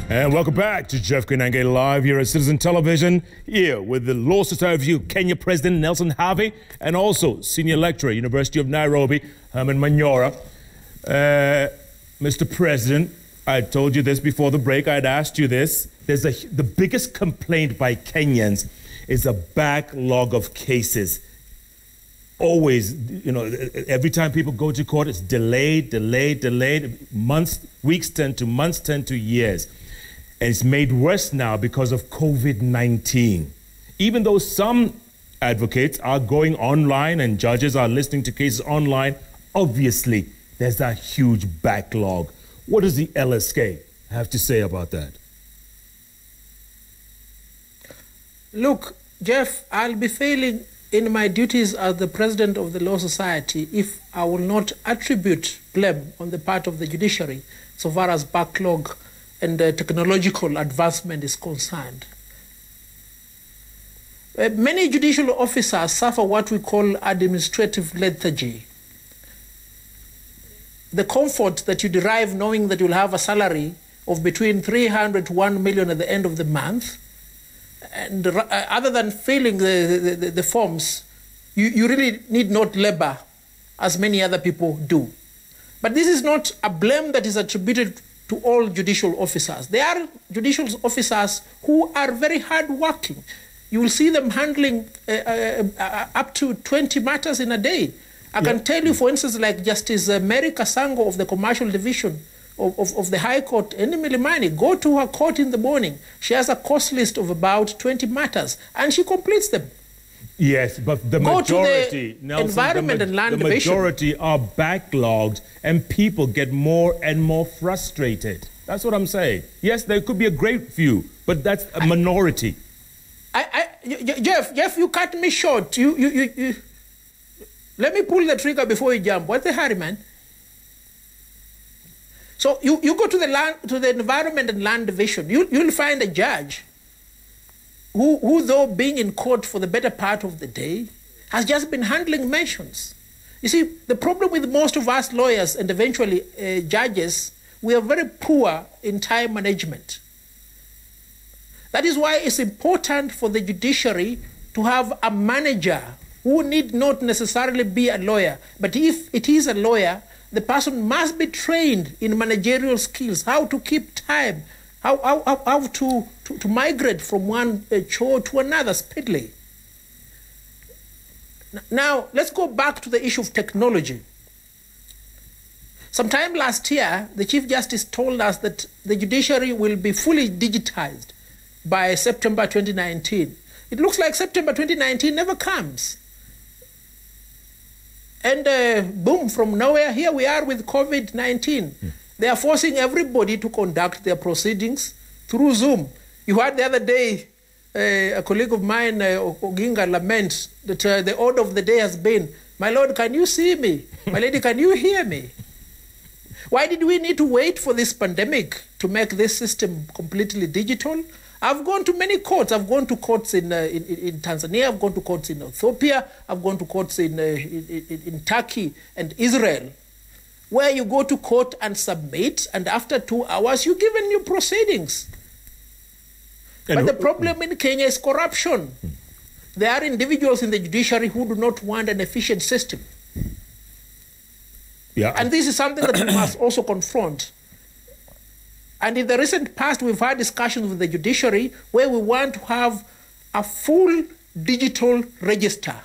And welcome back to JKLive here at Citizen Television, here with the Law Society of Kenya President Nelson Havi, and also Senior Lecturer, University of Nairobi, Herman Manyora. Mr. President, I told you this before the break, I'd asked you this. The biggest complaint by Kenyans is a backlog of cases. Always, every time people go to court, it's delayed. Months, weeks turn to months, turn to years. And it's made worse now because of COVID-19. Even though some advocates are going online and judges are listening to cases online, obviously there's that huge backlog. What does the LSK have to say about that? Look, Jeff, I'll be failing in my duties as the president of the Law Society if I will not attribute blame on the part of the judiciary so far as backlog and technological advancement is concerned. Many judicial officers suffer what we call administrative lethargy. The comfort that you derive knowing that you'll have a salary of between 300 to 1 million at the end of the month, and other than filling the forms, you really need not labor as many other people do. But this is not a blame that is attributed to all judicial officers. There are judicial officers who are very hard-working. You will see them handling up to 20 matters in a day. I can tell you, for instance, like Justice Mary Kasango of the Commercial Division of the High Court in Milimani, go to her court in the morning. She has a course list of about 20 matters, and she completes them. Yes, but the majority, Nelson, Environment and Land Division, the majority are backlogged, and people get more and more frustrated. That's what I'm saying. Yes, there could be a great few, but that's a minority. Jeff, you cut me short. You let me pull the trigger before you jump. What's the hurry, man? So you go to the Environment and Land Division. You'll find a judge who, though being in court for the better part of the day, has just been handling mentions. You see, the problem with most of us lawyers and eventually judges, we are very poor in time management. That is why it's important for the judiciary to have a manager who need not necessarily be a lawyer, but if it is a lawyer, the person must be trained in managerial skills, how to keep time, how to migrate from one chore to another speedily. Now, let's go back to the issue of technology. Sometime last year, the Chief Justice told us that the judiciary will be fully digitized by September 2019. It looks like September 2019 never comes. And boom, from nowhere, here we are with COVID-19. They are forcing everybody to conduct their proceedings through Zoom. You heard the other day, a colleague of mine, Oginga, lament that the order of the day has been, "My Lord, can you see me? My Lady, can you hear me?" Why did we need to wait for this pandemic to make this system completely digital? I've gone to many courts. I've gone to courts in Tanzania. I've gone to courts in Ethiopia. I've gone to courts in Turkey and Israel, where you go to court and submit, and after 2 hours, you're given your proceedings. But the problem in Kenya is corruption. There are individuals in the judiciary who do not want an efficient system. Yeah. And this is something that we must also confront. And in the recent past, we've had discussions with the judiciary where we want to have a full digital register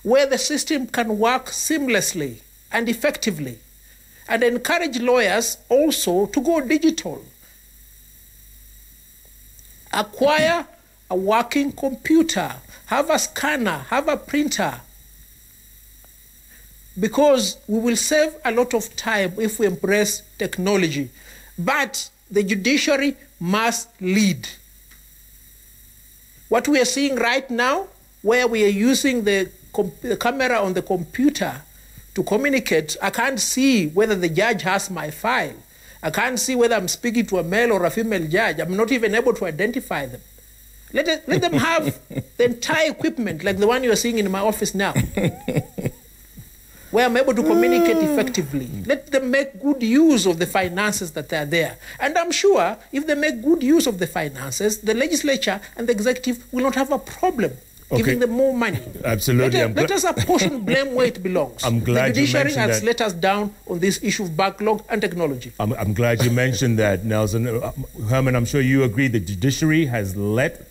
where the system can work seamlessly and effectively, and encourage lawyers also to go digital. Acquire a working computer, have a scanner, have a printer, because we will save a lot of time if we embrace technology. But the judiciary must lead. What we are seeing right now, where we are using the camera on the computer to communicate, I can't see whether the judge has my file. I can't see whether I'm speaking to a male or a female judge. I'm not even able to identify them. Let them have the entire equipment like the one you're seeing in my office now. where I'm able to communicate effectively. Let them make good use of the finances that are there. And I'm sure if they make good use of the finances, the legislature and the executive will not have a problem giving them more money. Absolutely. Let us apportion blame where it belongs. I'm glad the judiciary you mentioned has that. let us down on this issue of backlog and technology. I'm glad you mentioned that, Nelson. Herman, I'm sure you agree the judiciary has let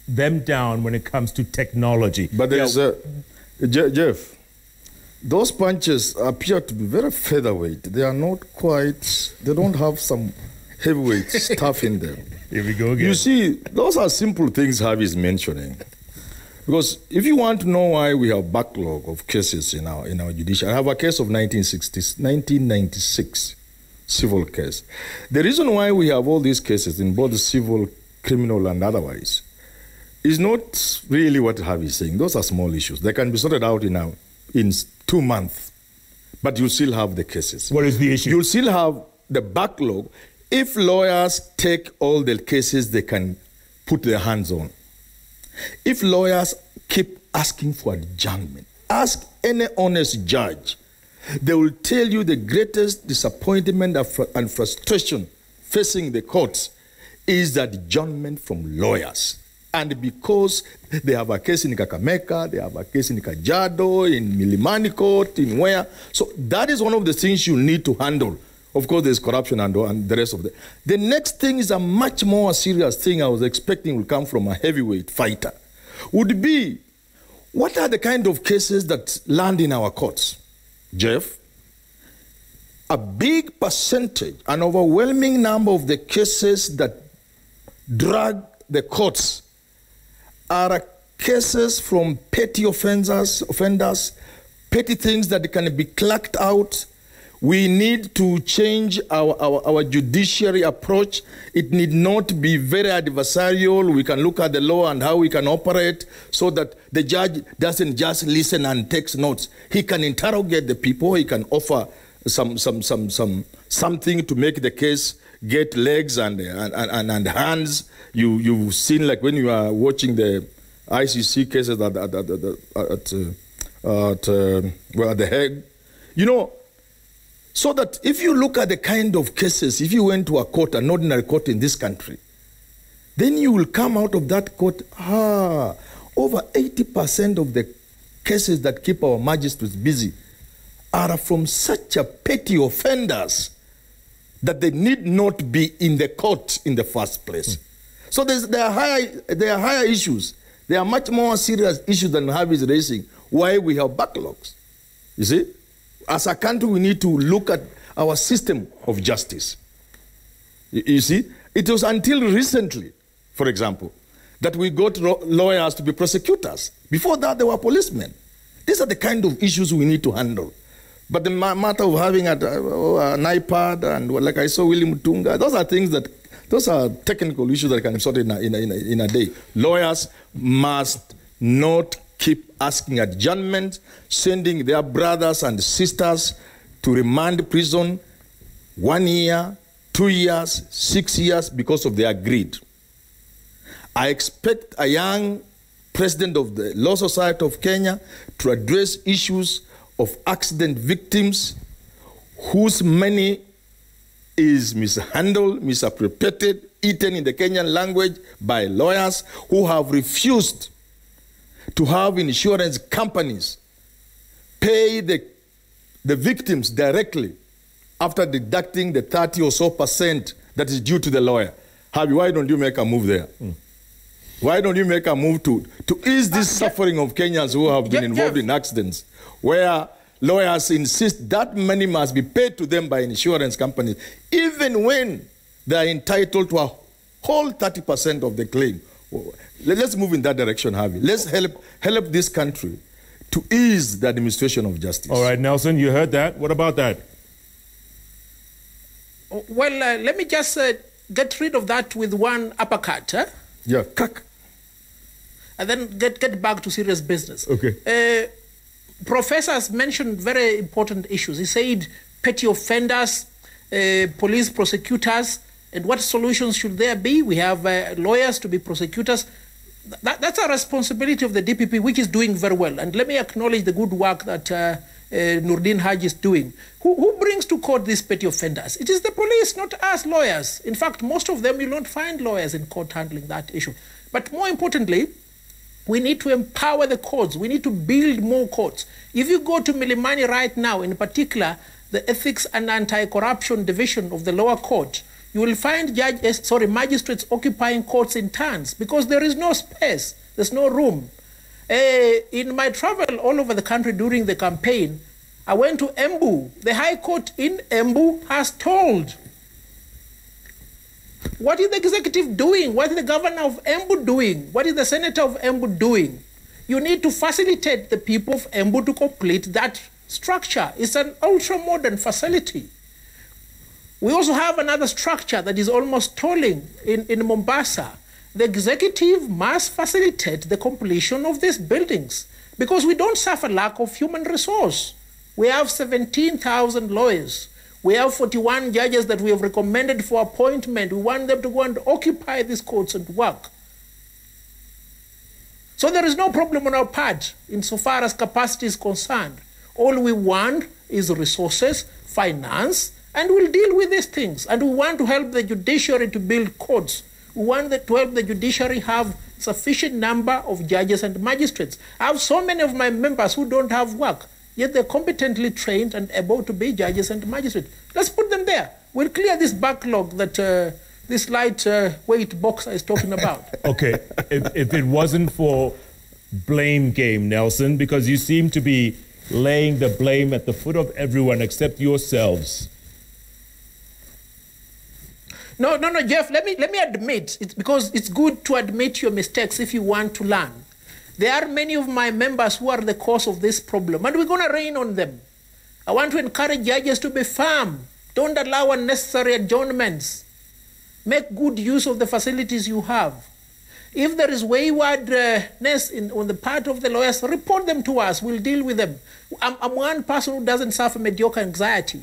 them down when it comes to technology. But there's Jeff, those punches appear to be very featherweight. They are not quite, they don't have some heavyweight stuff in them. Here we go again. You see, those are simple things Havi is mentioning. Because if you want to know why we have backlog of cases in our judiciary, I have a case of 1996 civil case. The reason why we have all these cases in both civil, criminal, and otherwise is not really what Havi is saying. Those are small issues. They can be sorted out in 2 months, but you still have the cases. What is the issue? You'll still have the backlog if lawyers take all the cases they can put their hands on. If lawyers keep asking for adjournment, ask any honest judge. They will tell you the greatest disappointment and frustration facing the courts is the adjournment from lawyers. And because they have a case in Kakamega, they have a case in Kajiado, in Milimani Court, in where. So that is one of the things you need to handle. Of course, there's corruption and the rest of it. The next thing is a much more serious thing I was expecting will come from a heavyweight fighter. Would be, what are the kind of cases that land in our courts? Jeff, a big percentage, an overwhelming number of the cases that drag the courts are cases from petty offenders, petty things that can be clerked out. We need to change our judiciary approach. It need not be very adversarial. We can look at the law and how we can operate so that the judge doesn't just listen and takes notes. He can interrogate the people. He can offer something to make the case get legs and hands. You've seen, like when you are watching the ICC cases at the Hague, you know. So that if you look at the kind of cases, if you went to a court, an ordinary court in this country, then you will come out of that court, over 80% of the cases that keep our magistrates busy are from such a petty offenders that they need not be in the court in the first place. So there are higher issues. There are much more serious issues than Havi is raising. Why we have backlogs, you see? As a country, we need to look at our system of justice. You see, it was until recently, for example, that we got lawyers to be prosecutors. Before that, they were policemen. These are the kind of issues we need to handle. But the matter of having an iPad and like I saw William Tunga, those are technical issues that can be sorted in a day. Lawyers must not keep asking adjournment, sending their brothers and sisters to remand prison 1 year, 2 years, 6 years because of their greed. I expect a young president of the Law Society of Kenya to address issues of accident victims whose money is mishandled, misappropriated, eaten in the Kenyan language by lawyers who have refused to have insurance companies pay the victims directly after deducting the 30% or so that is due to the lawyer. Havi, why don't you make a move there? Why don't you make a move to ease this suffering of Kenyans who have been involved in accidents, where lawyers insist that money must be paid to them by insurance companies, even when they are entitled to a whole 30% of the claim. Let's move in that direction, Havi. Let's help this country to ease the administration of justice. All right, Nelson, you heard that. What about that? Well, let me just get rid of that with one uppercut. Huh? Yeah, crack. And then get back to serious business. Okay. Professors mentioned very important issues. He said petty offenders, police prosecutors, and what solutions should there be? We have lawyers to be prosecutors. That's a responsibility of the DPP, which is doing very well. And let me acknowledge the good work that Nurdin Haj is doing. Who brings to court these petty offenders? It is the police, not us lawyers. In fact, most of them you don't find lawyers in court handling that issue. But more importantly, we need to empower the courts. We need to build more courts. If you go to Milimani right now, in particular, the Ethics and Anti-Corruption Division of the lower court, you will find magistrates occupying courts in turns because there is no space, there's no room. In my travel all over the country during the campaign, I went to Embu. The High Court in Embu has told. What is the executive doing? What is the governor of Embu doing? What is the senator of Embu doing? You need to facilitate the people of Embu to complete that structure. It's an ultra-modern facility. We also have another structure that is almost stalling in Mombasa. The executive must facilitate the completion of these buildings because we don't suffer lack of human resource. We have 17,000 lawyers. We have 41 judges that we have recommended for appointment. We want them to go and occupy these courts and work. So there is no problem on our part insofar as capacity is concerned. All we want is resources, finance, and we'll deal with these things. And we want to help the judiciary to build courts. We want to help the judiciary have sufficient number of judges and magistrates. I have so many of my members who don't have work, yet they're competently trained and able to be judges and magistrates. Let's put them there. We'll clear this backlog that this lightweight boxer is talking about. Okay, if it wasn't for blame game, Nelson, because you seem to be laying the blame at the foot of everyone except yourselves. No, Jeff, let me admit, it's because it's good to admit your mistakes if you want to learn. There are many of my members who are the cause of this problem, and we're going to rain on them. I want to encourage judges to be firm. Don't allow unnecessary adjournments. Make good use of the facilities you have. If there is waywardness on the part of the lawyers, report them to us. We'll deal with them. I'm one person who doesn't suffer mediocre anxiety.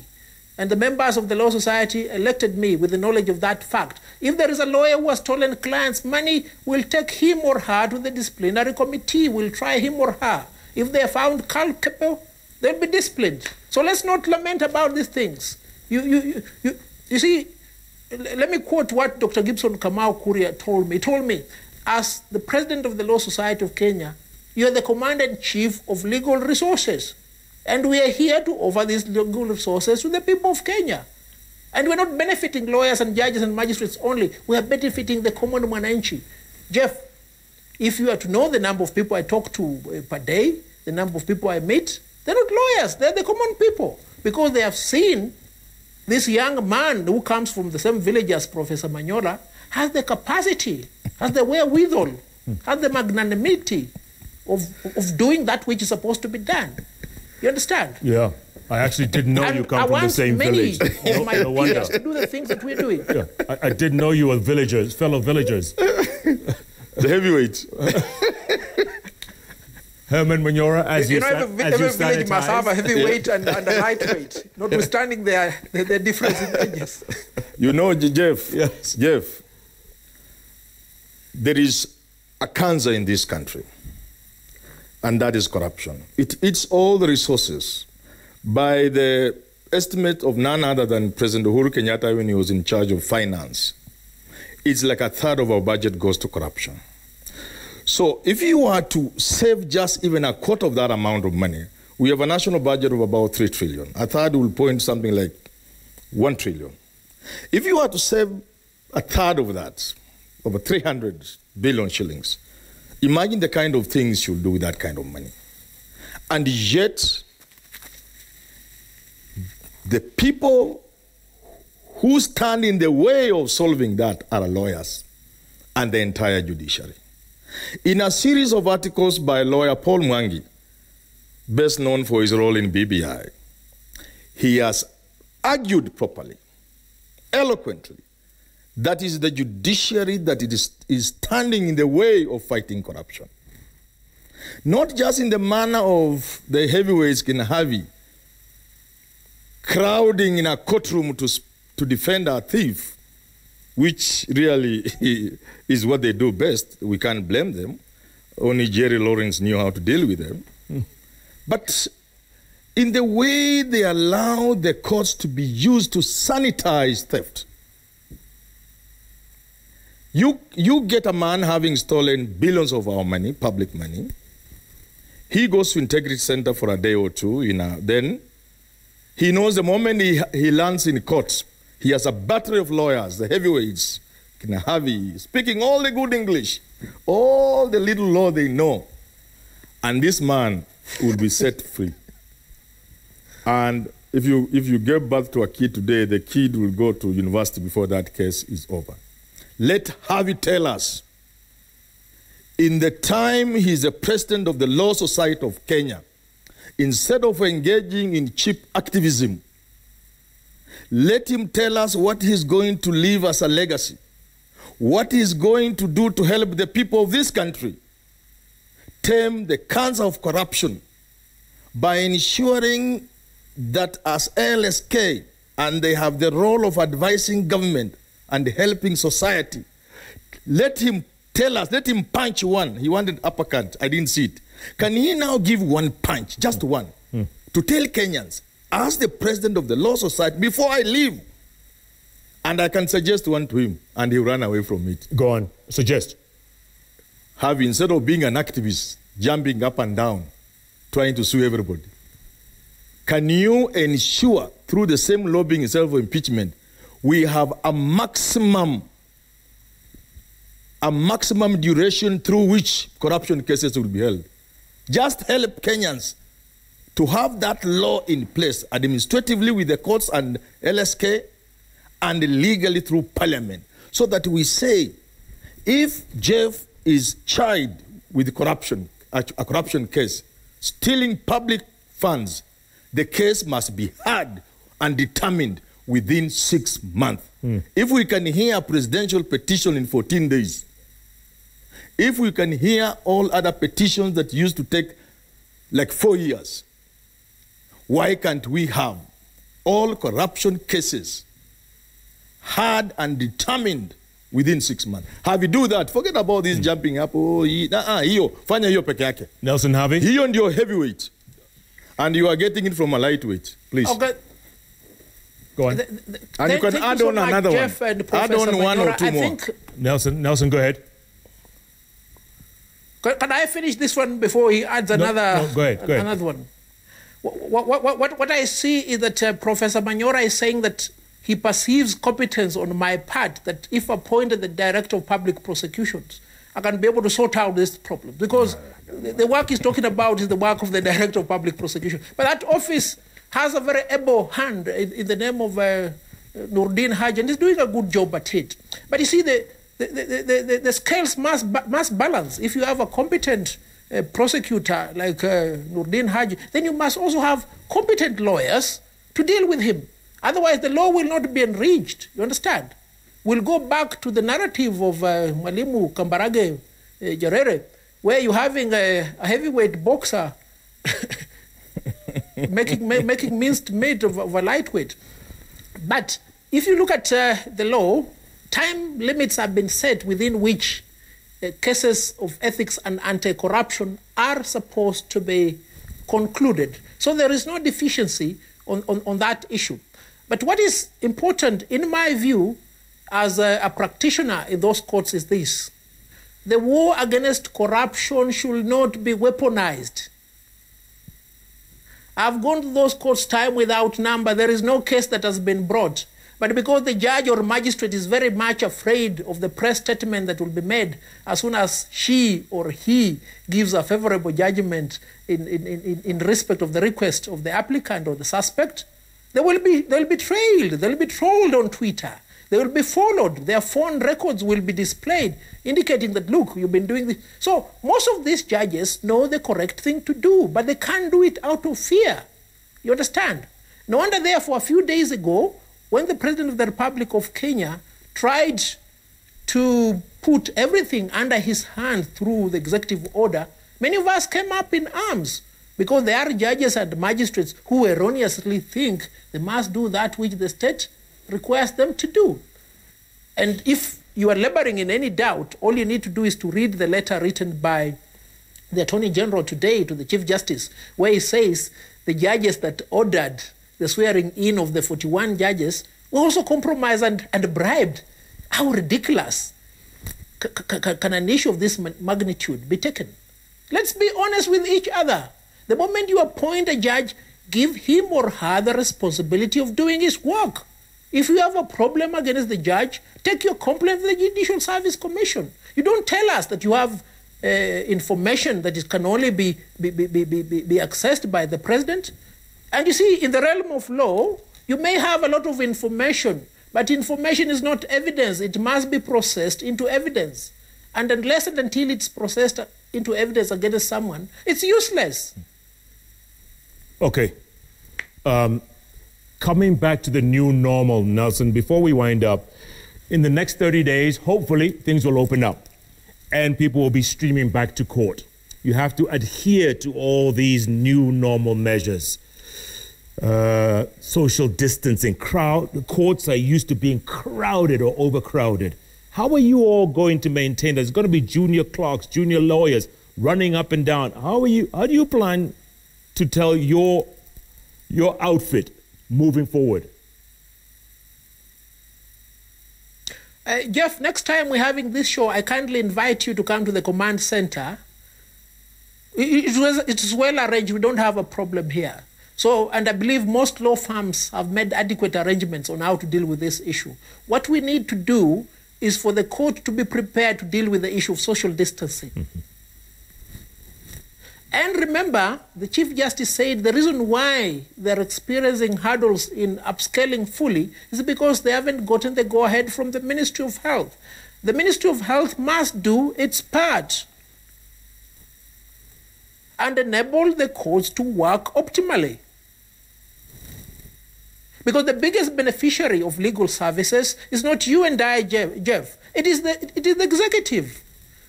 And the members of the Law Society elected me with the knowledge of that fact. If there is a lawyer who has stolen clients' money, we'll take him or her to the disciplinary committee. We'll try him or her. If they are found culpable, they'll be disciplined. So let's not lament about these things. You see, let me quote what Dr. Gibson Kamau Kuria told me. He told me, as the president of the Law Society of Kenya, you are the commander-in-chief of legal resources. And we are here to offer these legal resources to the people of Kenya. And we're not benefiting lawyers and judges and magistrates only. We are benefiting the common mwananchi. Jeff, if you are to know the number of people I talk to per day, the number of people I meet, they're not lawyers, they're the common people. Because they have seen this young man who comes from the same village as Professor Manyora has the capacity, has the wherewithal, has the magnanimity of doing that which is supposed to be done. You understand? Yeah. I actually didn't know you come from the same village. I want many of my peers to do the things that we're doing. Yeah. I didn't know you were villagers, fellow villagers. The heavyweights. Herman Manyora, every village must have a heavyweight and a lightweight, notwithstanding their difference in ages. You know, Jeff, yes. Jeff, there is a cancer in this country, and that is corruption. It eats all the resources. By the estimate of none other than President Uhuru Kenyatta when he was in charge of finance, it's like a third of our budget goes to corruption. So if you are to save just even a quarter of that amount of money, we have a national budget of about 3 trillion. A third will point something like 1 trillion. If you are to save a third of that, over 300 billion shillings, imagine the kind of things you'll do with that kind of money. And yet, the people who stand in the way of solving that are lawyers and the entire judiciary. In a series of articles by lawyer Paul Mwangi, best known for his role in BBI, he has argued properly, eloquently, that is the judiciary that it is standing in the way of fighting corruption. Not just in the manner of the heavyweights in Havi, crowding in a courtroom to defend a thief, which really is what they do best. We can't blame them. Only Jerry Lawrence knew how to deal with them. But in the way they allow the courts to be used to sanitize theft. You get a man having stolen billions of our money, public money. He goes to Integrity Center for a day or two, then he knows the moment he lands in court, he has a battery of lawyers, the heavyweights, Havi, speaking all the good English, all the little law they know. And this man will be set free. And if you give birth to a kid today, the kid will go to university before that case is over. Let Havi tell us, in the time he's the president of the Law Society of Kenya, instead of engaging in cheap activism, let him tell us what he's going to leave as a legacy, what he's going to do to help the people of this country tame the cancer of corruption by ensuring that as LSK, and they have the role of advising government and helping society, let him tell us, let him punch one. He wanted uppercut, I didn't see it. Can he now give one punch, just one, to tell Kenyans, as the president of the Law Society, before I leave, and I can suggest one to him, and he'll run away from it. Go on, suggest. Havi, instead of being an activist, jumping up and down, trying to sue everybody, can you ensure, through the same lobbying itself for impeachment, we have a maximum duration through which corruption cases will be held? Just help Kenyans to have that law in place administratively with the courts and LSK and legally through parliament, so that we say, if Jeff is charged with corruption, a corruption case, stealing public funds, the case must be heard and determined within 6 months. If we can hear a presidential petition in 14 days, if we can hear all other petitions that used to take like 4 years, why can't we have all corruption cases heard and determined within 6 months? Havi, do that. Forget about this jumping up. Hiyo, fanya hiyo peke yake. Nelson Havi? Hiyo ndio heavyweight. And you are getting it from a lightweight. Please. Okay. Go on. And you can add on another one. Add on one or two more. Nelson, go ahead. Can I finish this one before he adds another? No, go ahead. Another one. What I see is that Professor Manyora is saying that he perceives competence on my part, that if appointed the Director of Public Prosecutions, I can be able to sort out this problem. Because the work he's talking about is the work of the Director of Public Prosecution. But that office has a very able hand in the name of Nurdin Haji, and he's doing a good job at it. But you see, the scales must balance. If you have a competent prosecutor like Nurdin Haji, then you must also have competent lawyers to deal with him. Otherwise, the law will not be enriched. You understand? We'll go back to the narrative of Mwalimu Kambarage Jarere, where you're having a heavyweight boxer making minced meat of a lightweight. But if you look at the law, time limits have been set within which cases of ethics and anti-corruption are supposed to be concluded. So there is no deficiency on that issue. But what is important, in my view, as a practitioner in those courts is this: the war against corruption should not be weaponized. I've gone to those courts time without number. There is no case that has been brought. But because the judge or magistrate is very much afraid of the press statement that will be made as soon as she or he gives a favorable judgment in respect of the request of the applicant or the suspect, they'll be trailed, they'll be trolled on Twitter, they will be followed, their phone records will be displayed, indicating that, look, you've been doing this. So most of these judges know the correct thing to do, but they can't do it out of fear. You understand? No wonder, therefore, a few days ago, when the President of the Republic of Kenya tried to put everything under his hand through the executive order, many of us came up in arms, because there are judges and magistrates who erroneously think they must do that which the state requires them to do. And if you are laboring in any doubt, all you need to do is to read the letter written by the Attorney General today to the Chief Justice, where he says the judges that ordered the swearing in of the 41 judges were also compromised and bribed. How ridiculous can an issue of this magnitude be taken? Let's be honest with each other. The moment you appoint a judge, give him or her the responsibility of doing his work. If you have a problem against the judge, take your complaint to the Judicial Service Commission. You don't tell us that you have information that it can only be accessed by the president. And you see, in the realm of law, you may have a lot of information, but information is not evidence. It must be processed into evidence. And unless and until it's processed into evidence against someone, it's useless. Okay. Coming back to the new normal, Nelson, before we wind up, in the next 30 days, hopefully, things will open up and people will be streaming back to court. You have to adhere to all these new normal measures. Social distancing, the courts are used to being crowded or overcrowded. How are you all going to maintain that? There's going to be junior clerks, junior lawyers running up and down. How do you plan to tell your outfit moving forward? Jeff, next time we're having this show, I kindly invite you to come to the command center. It's well arranged. We don't have a problem here. So, and I believe most law firms have made adequate arrangements on how to deal with this issue. What we need to do is for the court to be prepared to deal with the issue of social distancing. Mm-hmm. And remember, the Chief Justice said the reason why they're experiencing hurdles in upscaling fully is because they haven't gotten the go-ahead from the Ministry of Health. The Ministry of Health must do its part and enable the courts to work optimally. Because the biggest beneficiary of legal services is not you and I, Jeff. It is the executive.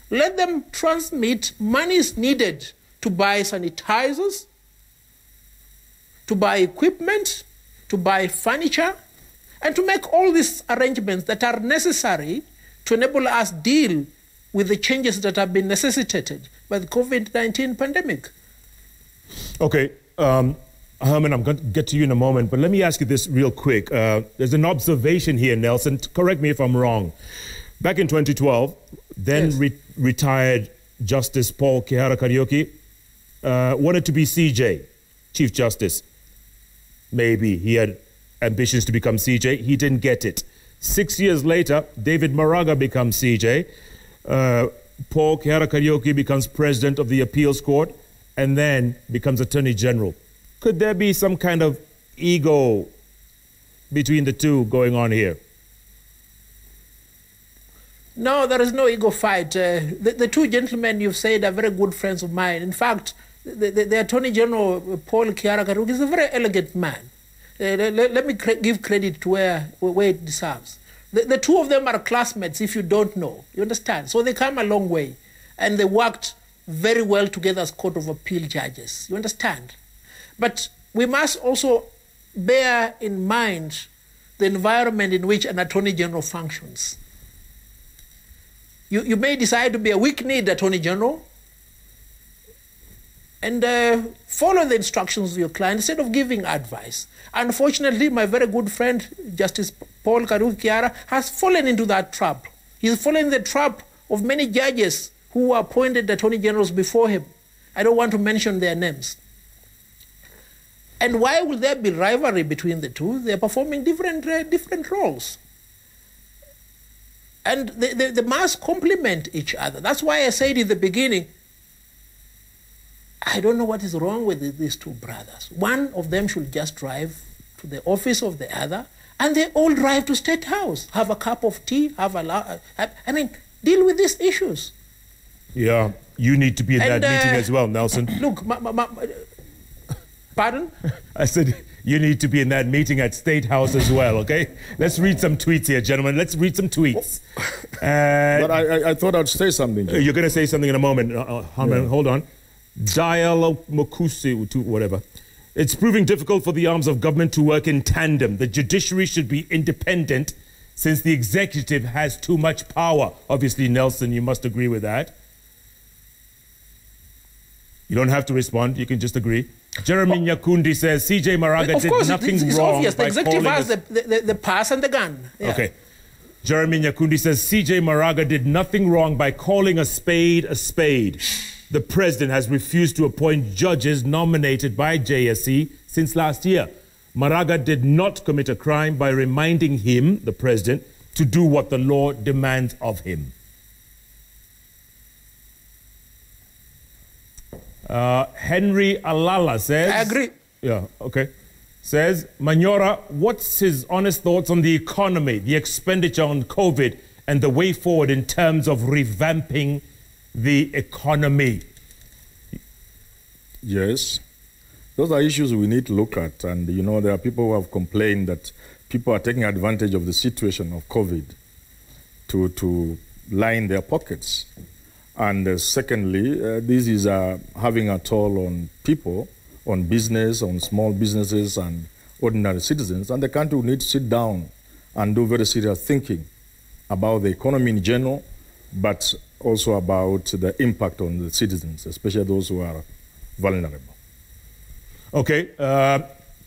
Let them transmit monies needed to buy sanitizers, to buy equipment, to buy furniture, and to make all these arrangements that are necessary to enable us deal with the changes that have been necessitated by the COVID-19 pandemic. Okay. Herman, I'm going to get to you in a moment, but let me ask you this real quick. There's an observation here, Nelson. Correct me if I'm wrong. Back in 2012, then yes, retired Justice Paul Kihara Kariuki wanted to be CJ, Chief Justice. Maybe he had ambitions to become CJ. He didn't get it. 6 years later, David Maraga becomes CJ. Paul Kihara Kariuki becomes president of the appeals court and then becomes Attorney General. Could there be some kind of ego between the two going on here? No, there is no ego fight. The two gentlemen you've said are very good friends of mine. In fact, the Attorney General, Paul Kihara Kariuki, is a very elegant man. Let me give credit to where it deserves. The two of them are classmates, if you don't know. You understand? So they come a long way. And they worked very well together as Court of Appeal judges. You understand? But we must also bear in mind the environment in which an Attorney General functions. You may decide to be a weak-kneed Attorney General and follow the instructions of your client instead of giving advice. Unfortunately, my very good friend, Justice Paul Kihara, has fallen into that trap. He's fallen in the trap of many judges who were appointed Attorney Generals before him. I don't want to mention their names. And why will there be rivalry between the two? They're performing different roles. And they must complement each other. That's why I said in the beginning, I don't know what is wrong with these two brothers. One of them should just drive to the office of the other, and they all drive to State House, have a cup of tea, deal with these issues. Yeah, you need to be in that meeting as well, Nelson. Look, pardon? I said you need to be in that meeting at State House as well, okay? Let's read some tweets here, gentlemen. Let's read some tweets. But I thought I'd say something. You're going to say something in a moment. Hold on. Dialogue Mokusi, whatever. It's proving difficult for the arms of government to work in tandem. The judiciary should be independent since the executive has too much power. Obviously, Nelson, you must agree with that. You don't have to respond. You can just agree. Jeremy Nyakundi says CJ Maraga did nothing it's wrong. Obvious. The by executive calling has the pass and the gun. Yeah. Okay. Jeremy Nyakundi says CJ Maraga did nothing wrong by calling a spade a spade. The president has refused to appoint judges nominated by JSC since last year. Maraga did not commit a crime by reminding him, the president, to do what the law demands of him. Henry Alala says... I agree. Yeah, okay. Says, Manyora, what's his honest thoughts on the economy, the expenditure on COVID, and the way forward in terms of revamping the economy? Yes. Those are issues we need to look at. And, you know, there are people who have complained that people are taking advantage of the situation of COVID to line their pockets. And secondly, this is having a toll on people, on business, on small businesses and ordinary citizens. And the country will need to sit down and do very serious thinking about the economy in general, but also about the impact on the citizens, especially those who are vulnerable. Okay.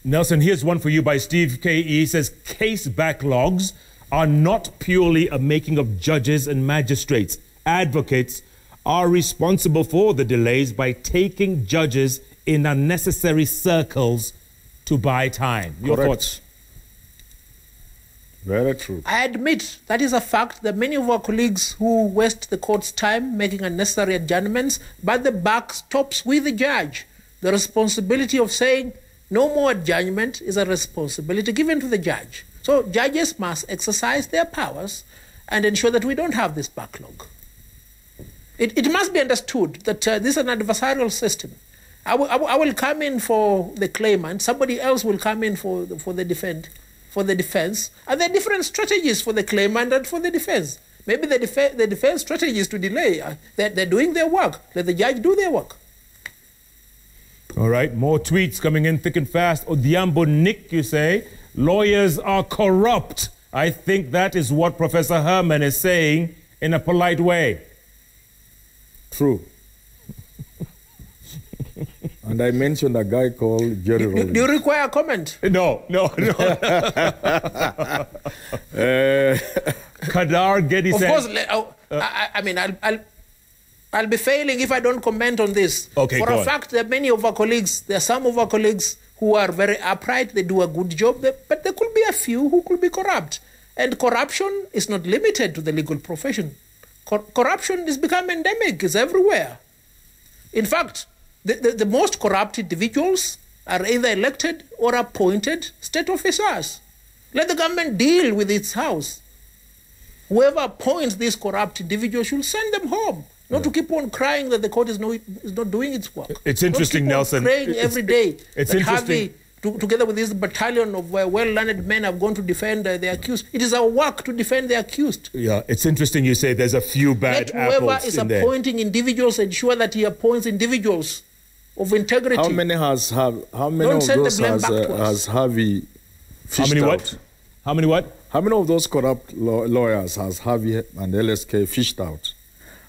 Nelson, here's one for you by Steve K.E. He says, case backlogs are not purely a making of judges and magistrates. Advocates are responsible for the delays by taking judges in unnecessary circles to buy time. Your thoughts? Very true. I admit that is a fact that many of our colleagues who waste the court's time making unnecessary adjournments, but the buck stops with the judge. The responsibility of saying no more adjournment is a responsibility given to the judge. So judges must exercise their powers and ensure that we don't have this backlog. It must be understood that this is an adversarial system. I will come in for the claimant, somebody else will come in for the defense, and there are different strategies for the claimant and for the defense. Maybe the defense strategy is to delay. They're doing their work. Let the judge do their work. All right, more tweets coming in thick and fast. Odiambo Nick, you say, lawyers are corrupt. I think that is what Professor Herman is saying in a polite way. True. And I mentioned a guy called Jerry Rollins. Do you require a comment? No. Kadar Geddy said... Of course, I mean, I'll be failing if I don't comment on this. Okay, For a fact, there are many of our colleagues, there are some of our colleagues who are very upright, they do a good job, but there could be a few who could be corrupt. And corruption is not limited to the legal profession. Corruption has become endemic, it's everywhere. In fact, the most corrupt individuals are either elected or appointed state officers. Let the government deal with its house. Whoever appoints these corrupt individuals should send them home, not to keep on crying that the court is not doing its work. It's interesting, Nelson. Praying every day. It's that interesting. Havi, together with this battalion of well-learned men, have gone to defend the accused. It is our work to defend the accused. Yeah, it's interesting you say there's a few bad Let whoever apples is in there. appointing individuals ensure that he appoints individuals of integrity. How many of those has Havi fished out? How many what? How many of those corrupt lawyers has Havi and LSK fished out?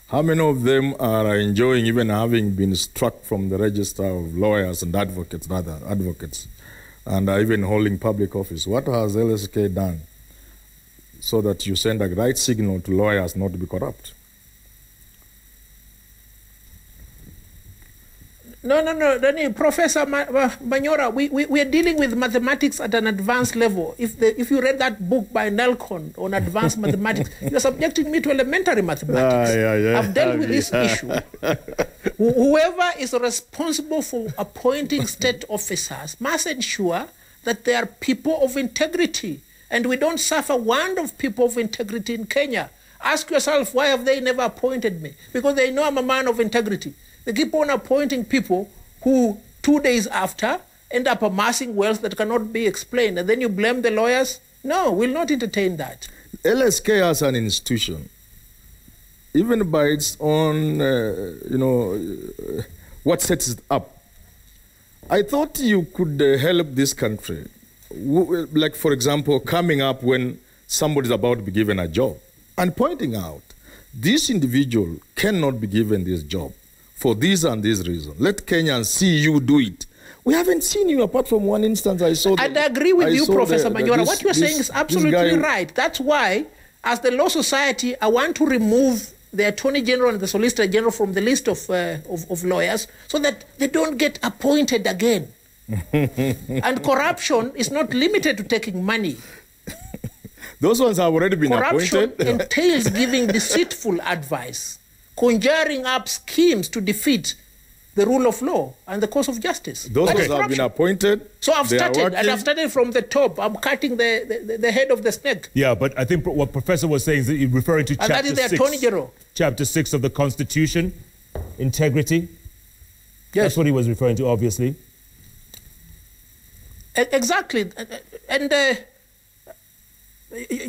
How many of them are enjoying even having been struck from the register of lawyers and advocates, and are even holding public office? What has LSK done so that you send a right signal to lawyers not to be corrupt? No. Professor Manyora, we are dealing with mathematics at an advanced level. If you read that book by Nelcon on advanced mathematics, you're subjecting me to elementary mathematics. I've dealt with this issue. Whoever is responsible for appointing state officers must ensure that they are people of integrity. And we don't suffer want of people of integrity in Kenya. Ask yourself, why have they never appointed me? Because they know I'm a man of integrity. They keep on appointing people who 2 days after end up amassing wealth that cannot be explained. And then you blame the lawyers? No, we'll not entertain that. LSK as an institution, even by its own, what sets it up, I thought you could help this country. Like, for example, coming up when somebody's about to be given a job and pointing out, this individual cannot be given this job for this and this reason. Let Kenyans see you do it. We haven't seen you apart from one instance I saw. And I agree with you, Professor Manyora. What you're saying is absolutely right. That's why, as the Law Society, I want to remove the Attorney General and the Solicitor General from the list of lawyers so that they don't get appointed again. And corruption is not limited to taking money. Those ones have already been appointed. Corruption entails giving deceitful advice, conjuring up schemes to defeat the rule of law and the cause of justice. Those ones have been appointed. So I've started from the top. I'm cutting the head of the snake. Yeah, but I think what Professor was saying is that you're referring to Chapter 6. And that is the Attorney General. Chapter 6 of the Constitution, integrity. Yes. That's what he was referring to, obviously. Exactly. And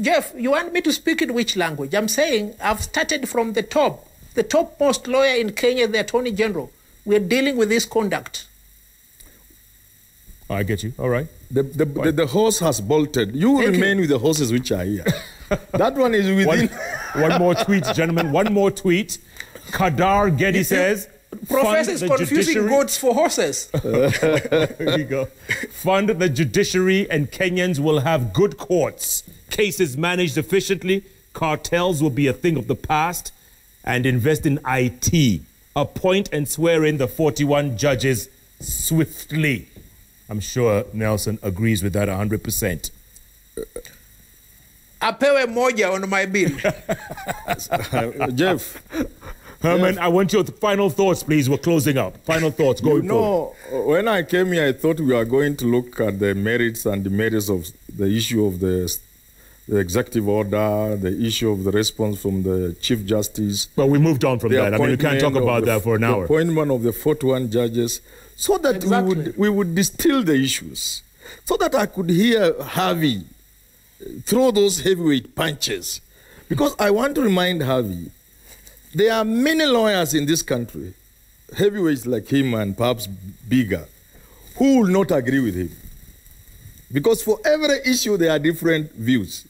Jeff, you want me to speak in which language? I'm saying I've started from the top. The topmost lawyer in Kenya, the Attorney General. We're dealing with this conduct. I get you. All right. The horse has bolted. You remain with the horses which are here. That one is within. One more tweet, gentlemen. One more tweet. Kadar Getty says, Professor is confusing goats for horses. There you go. Fund the judiciary and Kenyans will have good courts. Cases managed efficiently. Cartels will be a thing of the past. And invest in IT. Appoint and swear in the 41 judges swiftly. I'm sure Nelson agrees with that 100%. Apewe moja on my bill. Jeff. Herman, I want your final thoughts, please. We're closing up. Final thoughts going forward. When I came here, I thought we were going to look at the merits and demerits of the issue of the executive order, the issue of the response from the Chief Justice. Well, we moved on from that. I mean, we can't talk about that for an hour. The appointment of the 41 judges, so that we would distill the issues, so that I could hear Havi throw those heavyweight punches. Because I want to remind Havi, there are many lawyers in this country, heavyweights like him and perhaps bigger, who will not agree with him. Because for every issue, there are different views.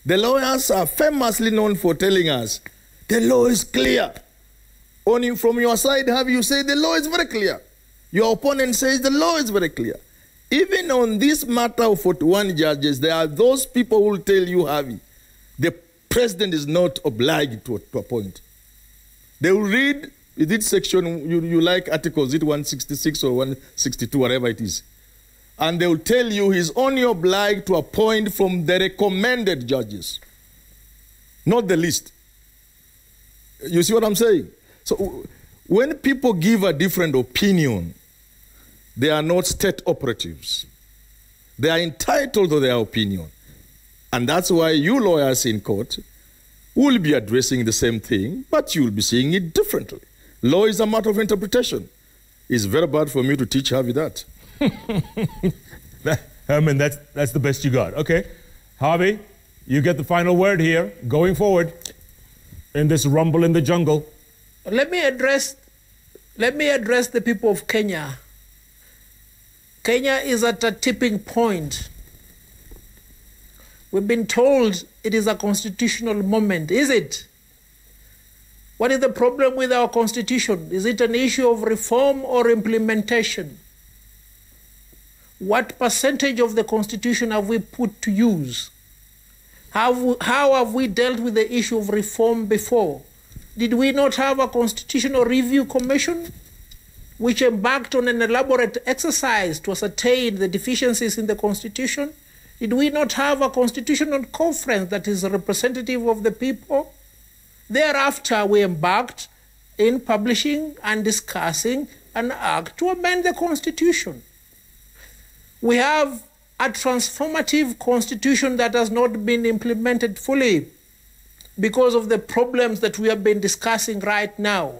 The lawyers are famously known for telling us, the law is clear. Only from your side, have you say the law is very clear. Your opponent says the law is very clear. Even on this matter of 41 judges, there are those people who will tell you, Havi, the president is not obliged to appoint. They will read, in this section, you like articles, is it 166 or 162, whatever it is. And they will tell you he's only obliged to appoint from the recommended judges, not the list. You see what I'm saying? So when people give a different opinion, they are not state operatives. They are entitled to their opinion. And that's why you lawyers in court will be addressing the same thing, but you'll be seeing it differently. Law is a matter of interpretation. It's very bad for me to teach Havi that. Herman, that's the best you got. Okay. Havi, you get the final word here. Going forward in this rumble in the jungle. Let me address the people of Kenya. Kenya is at a tipping point. We've been told it is a constitutional moment. Is it? What is the problem with our constitution? Is it an issue of reform or implementation? What percentage of the constitution have we put to use? How have we dealt with the issue of reform before? Did we not have a constitutional review commission which embarked on an elaborate exercise to ascertain the deficiencies in the constitution? Did we not have a constitutional conference that is representative of the people? Thereafter, we embarked in publishing and discussing an act to amend the constitution. We have a transformative constitution that has not been implemented fully because of the problems that we have been discussing right now,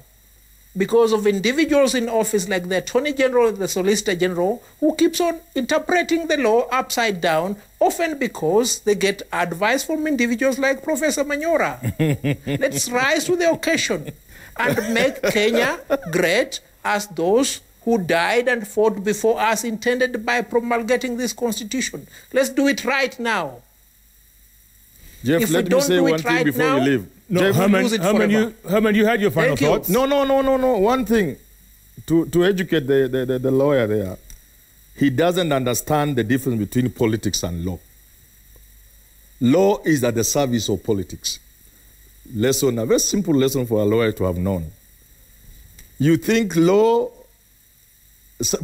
because of individuals in office like the Attorney General, the Solicitor General, who keeps on interpreting the law upside down, often because they get advice from individuals like Professor Manyora. Let's rise to the occasion and make Kenya great as those who died and fought before us intended by promulgating this constitution. Let's do it right now. Jeff, If we let me don't say do it one thing right before now, you leave. No, Jeff, Herman, lose it Herman, you had your final Thank you. thoughts. No. One thing, to educate the lawyer there, he doesn't understand the difference between politics and law. Law is at the service of politics. Lesson, a very simple lesson for a lawyer to have known. You think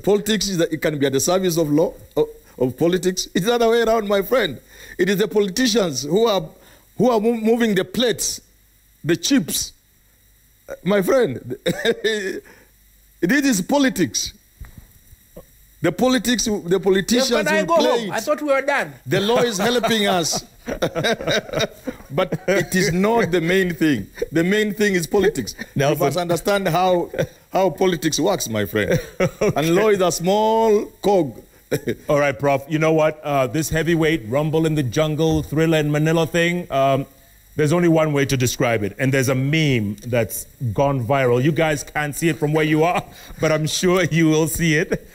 politics it can be at the service of law, of politics? It's the other way around, my friend. It is the politicians who are moving the plates, the chips. My friend, this is politics. The politicians Yeah, but I will go play home. it. I thought we were done. The law is helping us. But it is not the main thing. The main thing is politics. You must understand how politics works, my friend. Okay. And law is a small cog. All right, Prof. You know what? This heavyweight rumble in the jungle, Thriller in Manila thing, there's only one way to describe it. And there's a meme that's gone viral. You guys can't see it from where you are, but I'm sure you will see it.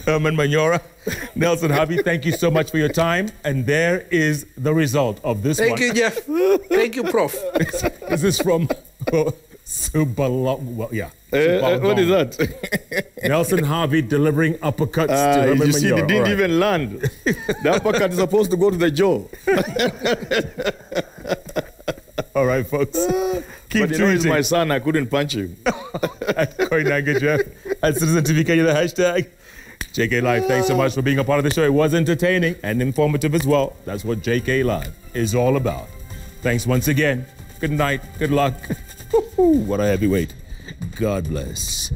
Herman, Manyora, Nelson, Havi, thank you so much for your time. And there is the result of this one. Thank you, Jeff. Thank you, Prof. This is from Subalong. Well, yeah. What is that? Nelson Havi delivering uppercuts to Herman You see, Manyora. they didn't even land. The uppercut is supposed to go to the jaw. All right, folks. Keep But he's tweeting. my son, I couldn't punch him. At Koinanga Jeff, at Citizen TV Kenya, the hashtag. JKLive, thanks so much for being a part of the show. It was entertaining and informative as well. That's what JKLive is all about. Thanks once again. Good night. Good luck. What a heavyweight. God bless.